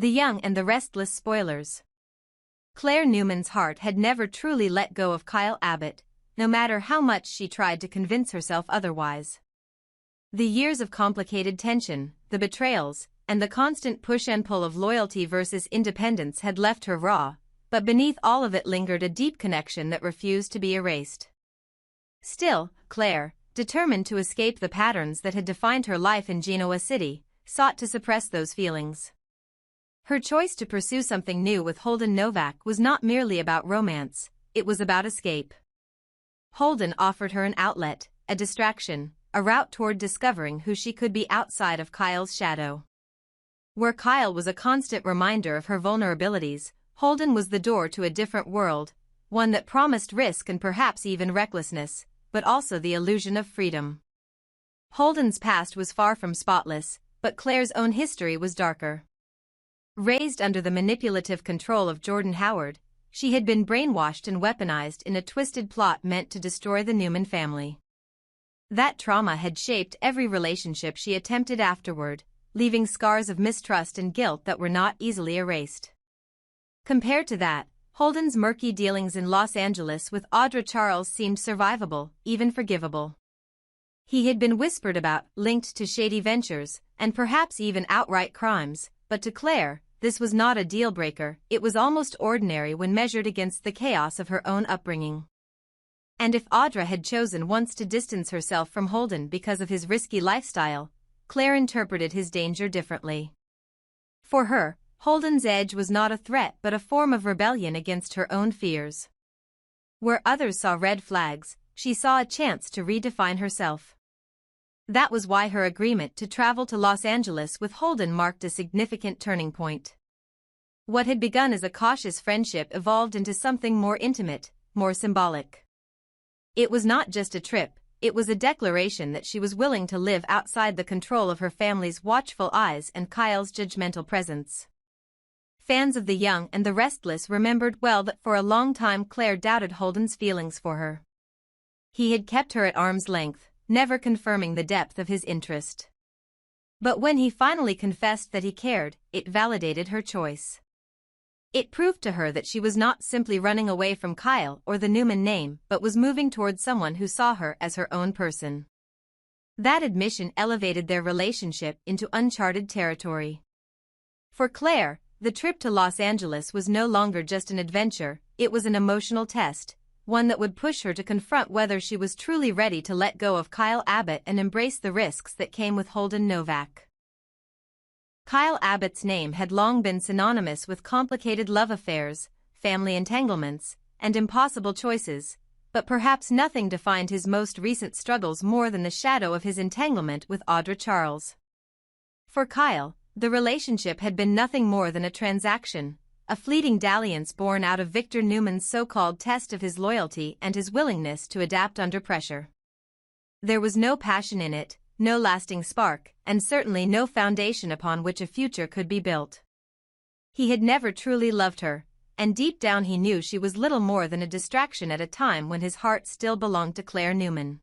The Young and the Restless spoilers. Claire Newman's heart had never truly let go of Kyle Abbott, no matter how much she tried to convince herself otherwise. The years of complicated tension, the betrayals, and the constant push and pull of loyalty versus independence had left her raw, but beneath all of it lingered a deep connection that refused to be erased. Still, Claire, determined to escape the patterns that had defined her life in Genoa City, sought to suppress those feelings. Her choice to pursue something new with Holden Novak was not merely about romance, it was about escape. Holden offered her an outlet, a distraction, a route toward discovering who she could be outside of Kyle's shadow. Where Kyle was a constant reminder of her vulnerabilities, Holden was the door to a different world, one that promised risk and perhaps even recklessness, but also the illusion of freedom. Holden's past was far from spotless, but Claire's own history was darker. Raised under the manipulative control of Jordan Howard, she had been brainwashed and weaponized in a twisted plot meant to destroy the Newman family. That trauma had shaped every relationship she attempted afterward, leaving scars of mistrust and guilt that were not easily erased. Compared to that, Holden's murky dealings in Los Angeles with Audra Charles seemed survivable, even forgivable. He had been whispered about, linked to shady ventures, and perhaps even outright crimes, but to Claire, this was not a deal-breaker, it was almost ordinary when measured against the chaos of her own upbringing. And if Audra had chosen once to distance herself from Holden because of his risky lifestyle, Claire interpreted his danger differently. For her, Holden's edge was not a threat but a form of rebellion against her own fears. Where others saw red flags, she saw a chance to redefine herself. That was why her agreement to travel to Los Angeles with Holden marked a significant turning point. What had begun as a cautious friendship evolved into something more intimate, more symbolic. It was not just a trip, it was a declaration that she was willing to live outside the control of her family's watchful eyes and Kyle's judgmental presence. Fans of The Young and the Restless remembered well that for a long time Claire doubted Holden's feelings for her. He had kept her at arm's length, never confirming the depth of his interest. But when he finally confessed that he cared, it validated her choice. It proved to her that she was not simply running away from Kyle or the Newman name but was moving towards someone who saw her as her own person. That admission elevated their relationship into uncharted territory. For Claire, the trip to Los Angeles was no longer just an adventure, it was an emotional test, one that would push her to confront whether she was truly ready to let go of Kyle Abbott and embrace the risks that came with Holden Novak. Kyle Abbott's name had long been synonymous with complicated love affairs, family entanglements, and impossible choices, but perhaps nothing defined his most recent struggles more than the shadow of his entanglement with Audra Charles. For Kyle, the relationship had been nothing more than a transaction, a fleeting dalliance born out of Victor Newman's so-called test of his loyalty and his willingness to adapt under pressure. There was no passion in it, no lasting spark, and certainly no foundation upon which a future could be built. He had never truly loved her, and deep down he knew she was little more than a distraction at a time when his heart still belonged to Claire Newman.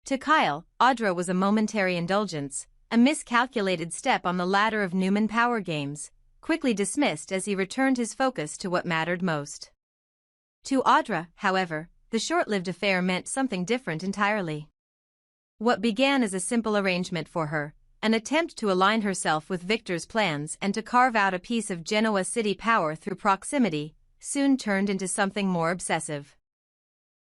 To Kyle, Audra was a momentary indulgence, a miscalculated step on the ladder of Newman power games, quickly dismissed as he returned his focus to what mattered most. To Audra, however, the short-lived affair meant something different entirely. What began as a simple arrangement for her, an attempt to align herself with Victor's plans and to carve out a piece of Genoa City power through proximity, soon turned into something more obsessive.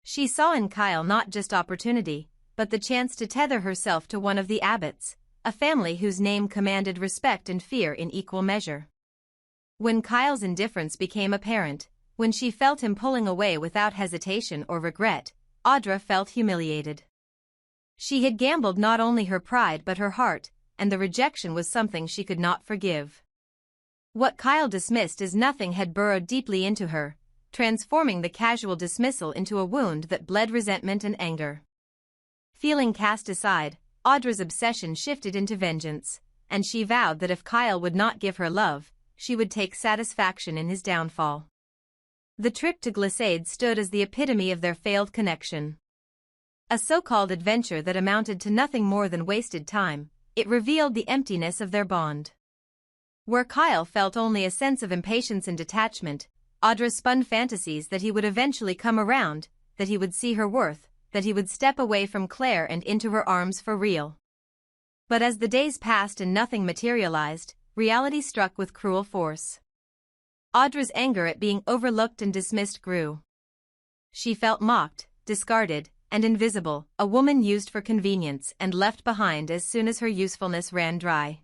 She saw in Kyle not just opportunity, but the chance to tether herself to one of the Abbotts, a family whose name commanded respect and fear in equal measure. When Kyle's indifference became apparent, when she felt him pulling away without hesitation or regret, Audra felt humiliated. She had gambled not only her pride but her heart, and the rejection was something she could not forgive. What Kyle dismissed as nothing had burrowed deeply into her, transforming the casual dismissal into a wound that bled resentment and anger. Feeling cast aside, Audra's obsession shifted into vengeance, and she vowed that if Kyle would not give her love, she would take satisfaction in his downfall. The trip to Glissade stood as the epitome of their failed connection. A so-called adventure that amounted to nothing more than wasted time, it revealed the emptiness of their bond. Where Kyle felt only a sense of impatience and detachment, Audra spun fantasies that he would eventually come around, that he would see her worth, that he would step away from Clare and into her arms for real. But as the days passed and nothing materialized, reality struck with cruel force. Audra's anger at being overlooked and dismissed grew. She felt mocked, discarded, and invisible, a woman used for convenience and left behind as soon as her usefulness ran dry.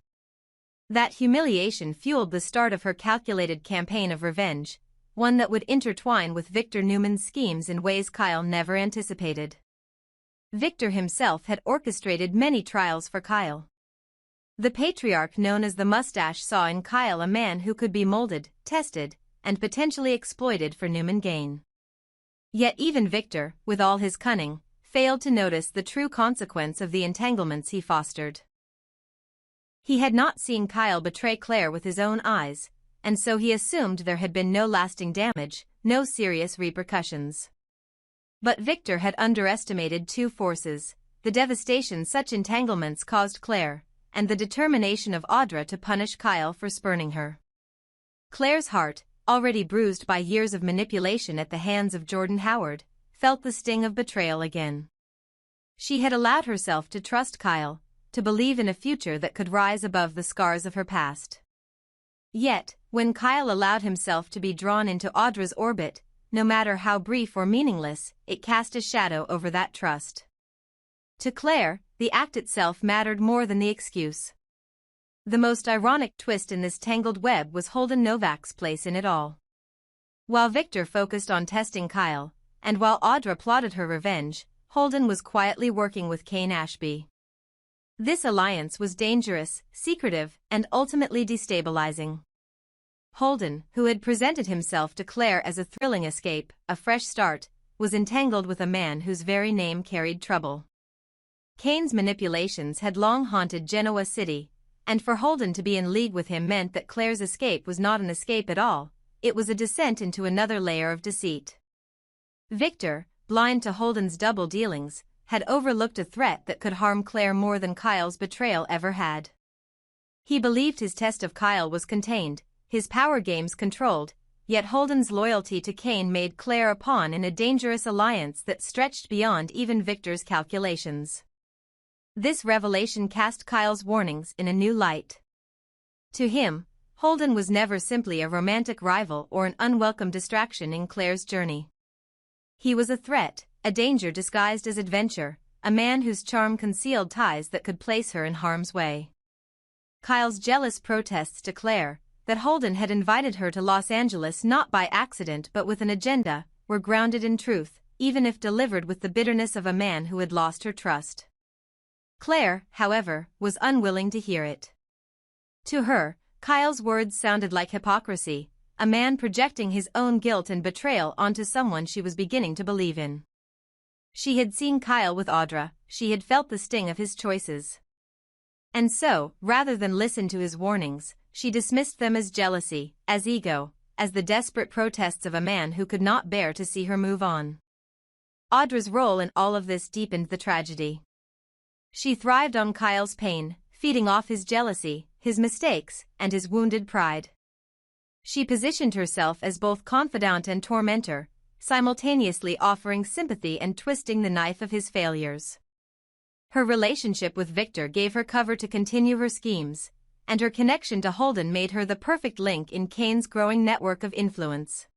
That humiliation fueled the start of her calculated campaign of revenge, one that would intertwine with Victor Newman's schemes in ways Kyle never anticipated. Victor himself had orchestrated many trials for Kyle. The patriarch known as the Mustache saw in Kyle a man who could be molded, tested, and potentially exploited for Newman gain. Yet even Victor, with all his cunning, failed to notice the true consequence of the entanglements he fostered. He had not seen Kyle betray Clare with his own eyes, and so he assumed there had been no lasting damage, no serious repercussions. But Victor had underestimated two forces: the devastation such entanglements caused Clare, and the determination of Audra to punish Kyle for spurning her. Clare's heart, already bruised by years of manipulation at the hands of Jordan Howard, felt the sting of betrayal again. She had allowed herself to trust Kyle, to believe in a future that could rise above the scars of her past. Yet, when Kyle allowed himself to be drawn into Audra's orbit, no matter how brief or meaningless, it cast a shadow over that trust. To Clare, the act itself mattered more than the excuse. The most ironic twist in this tangled web was Holden Novak's place in it all. While Victor focused on testing Kyle, and while Audra plotted her revenge, Holden was quietly working with Kane Ashby. This alliance was dangerous, secretive, and ultimately destabilizing. Holden, who had presented himself to Clare as a thrilling escape, a fresh start, was entangled with a man whose very name carried trouble. Kane's manipulations had long haunted Genoa City, and for Holden to be in league with him meant that Clare's escape was not an escape at all, it was a descent into another layer of deceit. Victor, blind to Holden's double dealings, had overlooked a threat that could harm Clare more than Kyle's betrayal ever had. He believed his test of Kyle was contained, his power games controlled, yet Holden's loyalty to Kane made Clare a pawn in a dangerous alliance that stretched beyond even Victor's calculations. This revelation cast Kyle's warnings in a new light. To him, Holden was never simply a romantic rival or an unwelcome distraction in Clare's journey. He was a threat, a danger disguised as adventure, a man whose charm concealed ties that could place her in harm's way. Kyle's jealous protests to Clare, that Holden had invited her to Los Angeles not by accident but with an agenda, were grounded in truth, even if delivered with the bitterness of a man who had lost her trust. Clare, however, was unwilling to hear it. To her, Kyle's words sounded like hypocrisy, a man projecting his own guilt and betrayal onto someone she was beginning to believe in. She had seen Kyle with Audra, she had felt the sting of his choices. And so, rather than listen to his warnings, she dismissed them as jealousy, as ego, as the desperate protests of a man who could not bear to see her move on. Audra's role in all of this deepened the tragedy. She thrived on Kyle's pain, feeding off his jealousy, his mistakes, and his wounded pride. She positioned herself as both confidant and tormentor, simultaneously offering sympathy and twisting the knife of his failures. Her relationship with Victor gave her cover to continue her schemes, and her connection to Holden made her the perfect link in Kane's growing network of influence.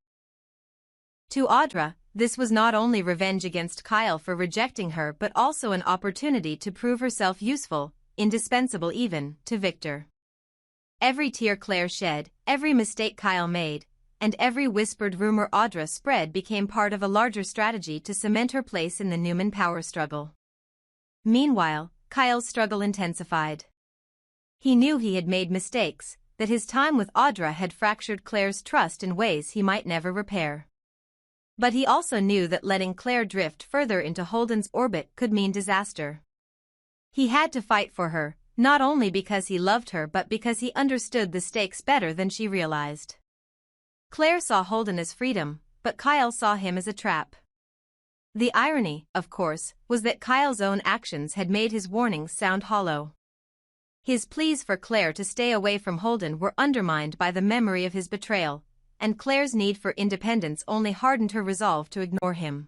To Audra, this was not only revenge against Kyle for rejecting her but also an opportunity to prove herself useful, indispensable even, to Victor. Every tear Clare shed, every mistake Kyle made, and every whispered rumor Audra spread became part of a larger strategy to cement her place in the Newman power struggle. Meanwhile, Kyle's struggle intensified. He knew he had made mistakes, that his time with Audra had fractured Clare's trust in ways he might never repair. But he also knew that letting Clare drift further into Holden's orbit could mean disaster. He had to fight for her, not only because he loved her but because he understood the stakes better than she realized. Clare saw Holden as freedom, but Kyle saw him as a trap. The irony, of course, was that Kyle's own actions had made his warnings sound hollow. His pleas for Clare to stay away from Holden were undermined by the memory of his betrayal, and Clare's need for independence only hardened her resolve to ignore him.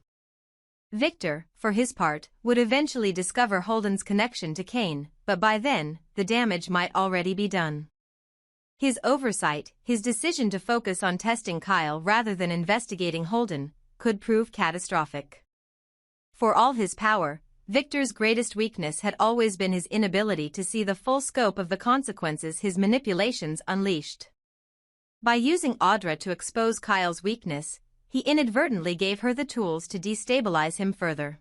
Victor, for his part, would eventually discover Holden's connection to Kane, but by then, the damage might already be done. His oversight, his decision to focus on testing Kyle rather than investigating Holden, could prove catastrophic. For all his power, Victor's greatest weakness had always been his inability to see the full scope of the consequences his manipulations unleashed. By using Audra to expose Kyle's weakness, he inadvertently gave her the tools to destabilize him further.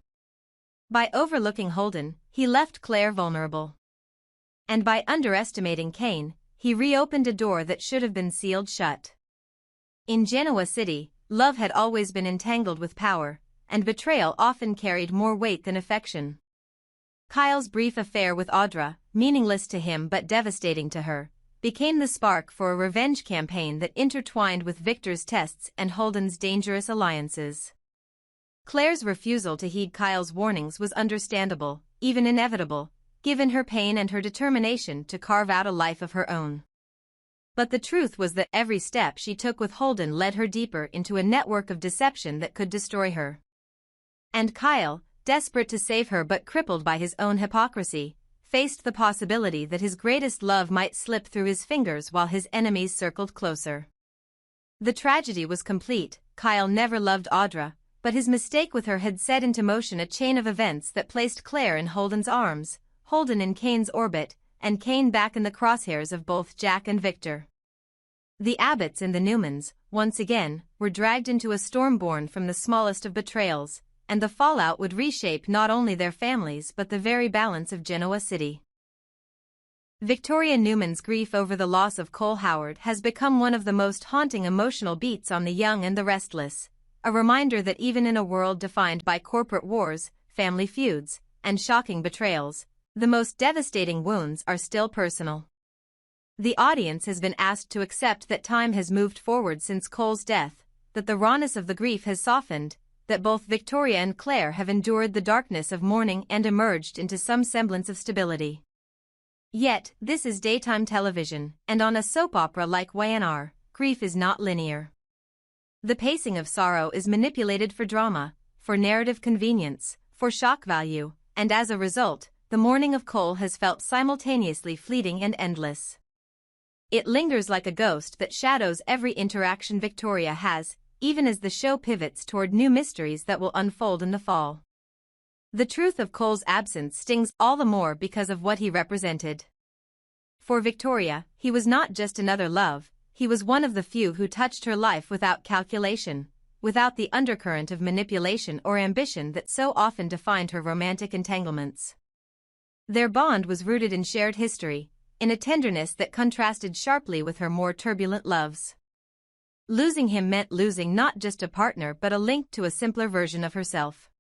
By overlooking Holden, he left Clare vulnerable. And by underestimating Kane, he reopened a door that should have been sealed shut. In Genoa City, love had always been entangled with power, and betrayal often carried more weight than affection. Kyle's brief affair with Audra, meaningless to him but devastating to her, became the spark for a revenge campaign that intertwined with Victor's tests and Holden's dangerous alliances. Clare's refusal to heed Kyle's warnings was understandable, even inevitable, given her pain and her determination to carve out a life of her own. But the truth was that every step she took with Holden led her deeper into a network of deception that could destroy her. And Kyle, desperate to save her but crippled by his own hypocrisy, faced the possibility that his greatest love might slip through his fingers while his enemies circled closer. The tragedy was complete. Kyle never loved Audra, but his mistake with her had set into motion a chain of events that placed Clare in Holden's arms, Holden in Kane's orbit, and Kane back in the crosshairs of both Jack and Victor. The Abbotts and the Newmans, once again, were dragged into a storm born from the smallest of betrayals, and the fallout would reshape not only their families but the very balance of Genoa City. Victoria Newman's grief over the loss of Cole Howard has become one of the most haunting emotional beats on the young and the restless, a reminder that even in a world defined by corporate wars, family feuds, and shocking betrayals, the most devastating wounds are still personal. The audience has been asked to accept that time has moved forward since Cole's death, that the rawness of the grief has softened, that both Victoria and Clare have endured the darkness of mourning and emerged into some semblance of stability. Yet, this is daytime television, and on a soap opera like Y&R, grief is not linear. The pacing of sorrow is manipulated for drama, for narrative convenience, for shock value, and as a result, the mourning of Cole has felt simultaneously fleeting and endless. It lingers like a ghost that shadows every interaction Victoria has, even as the show pivots toward new mysteries that will unfold in the fall. The truth of Cole's absence stings all the more because of what he represented. For Victoria, he was not just another love, he was one of the few who touched her life without calculation, without the undercurrent of manipulation or ambition that so often defined her romantic entanglements. Their bond was rooted in shared history, in a tenderness that contrasted sharply with her more turbulent loves. Losing him meant losing not just a partner but a link to a simpler version of herself.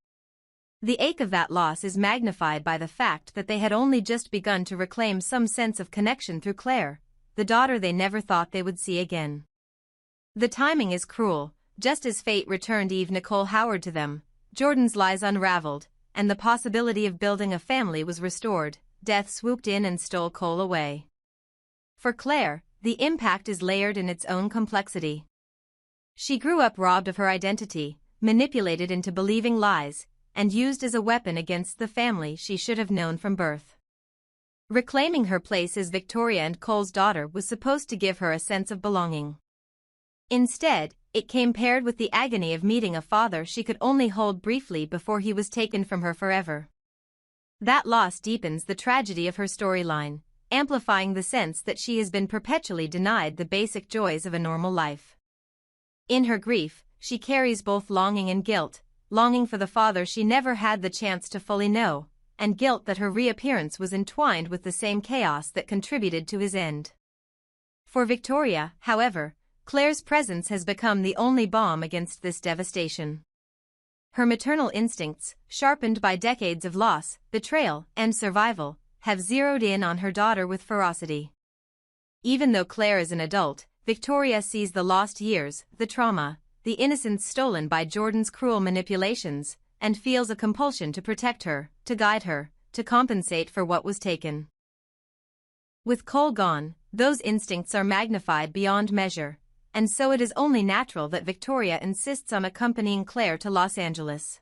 The ache of that loss is magnified by the fact that they had only just begun to reclaim some sense of connection through Clare, the daughter they never thought they would see again. The timing is cruel. Just as fate returned Eve Nicole Howard to them, Jordan's lies unraveled, and the possibility of building a family was restored, death swooped in and stole Cole away. For Clare, the impact is layered in its own complexity. She grew up robbed of her identity, manipulated into believing lies, and used as a weapon against the family she should have known from birth. Reclaiming her place as Victoria and Cole's daughter was supposed to give her a sense of belonging. Instead, it came paired with the agony of meeting a father she could only hold briefly before he was taken from her forever. That loss deepens the tragedy of her storyline, amplifying the sense that she has been perpetually denied the basic joys of a normal life. In her grief, she carries both longing and guilt, longing for the father she never had the chance to fully know, and guilt that her reappearance was entwined with the same chaos that contributed to his end. For Victoria, however, Clare's presence has become the only balm against this devastation. Her maternal instincts, sharpened by decades of loss, betrayal, and survival, have zeroed in on her daughter with ferocity. Even though Clare is an adult, Victoria sees the lost years, the trauma, the innocence stolen by Jordan's cruel manipulations, and feels a compulsion to protect her, to guide her, to compensate for what was taken. With Cole gone, those instincts are magnified beyond measure, and so it is only natural that Victoria insists on accompanying Clare to Los Angeles.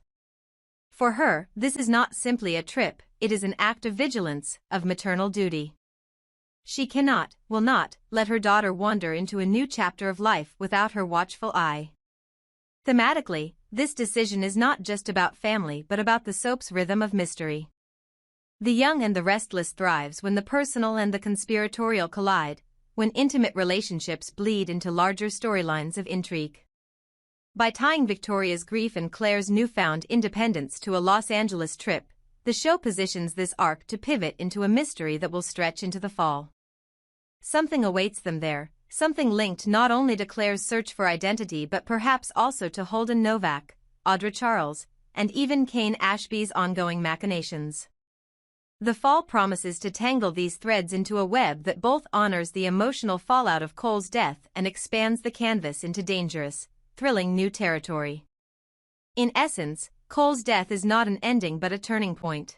For her, this is not simply a trip, it is an act of vigilance, of maternal duty. She cannot, will not, let her daughter wander into a new chapter of life without her watchful eye. Thematically, this decision is not just about family but about the soap's rhythm of mystery. The young and the restless thrives when the personal and the conspiratorial collide, when intimate relationships bleed into larger storylines of intrigue. By tying Victoria's grief and Clare's newfound independence to a Los Angeles trip, the show positions this arc to pivot into a mystery that will stretch into the fall. Something awaits them there, something linked not only to Clare's search for identity but perhaps also to Holden Novak, Audra Charles, and even Kane Ashby's ongoing machinations. The fall promises to tangle these threads into a web that both honors the emotional fallout of Cole's death and expands the canvas into dangerous, thrilling new territory. In essence, Cole's death is not an ending but a turning point.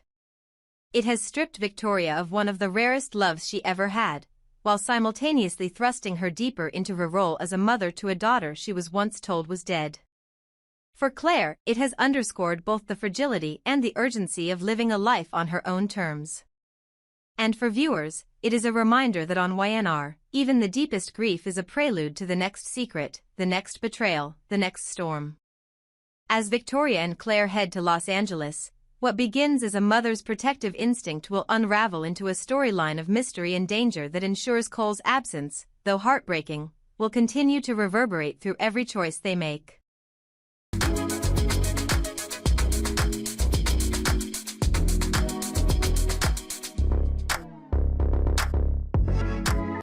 It has stripped Victoria of one of the rarest loves she ever had, while simultaneously thrusting her deeper into her role as a mother to a daughter she was once told was dead. For Clare, it has underscored both the fragility and the urgency of living a life on her own terms. And for viewers, it is a reminder that on Y&R, even the deepest grief is a prelude to the next secret, the next betrayal, the next storm. As Victoria and Clare head to Los Angeles, what begins as a mother's protective instinct will unravel into a storyline of mystery and danger that ensures Cole's absence, though heartbreaking, will continue to reverberate through every choice they make.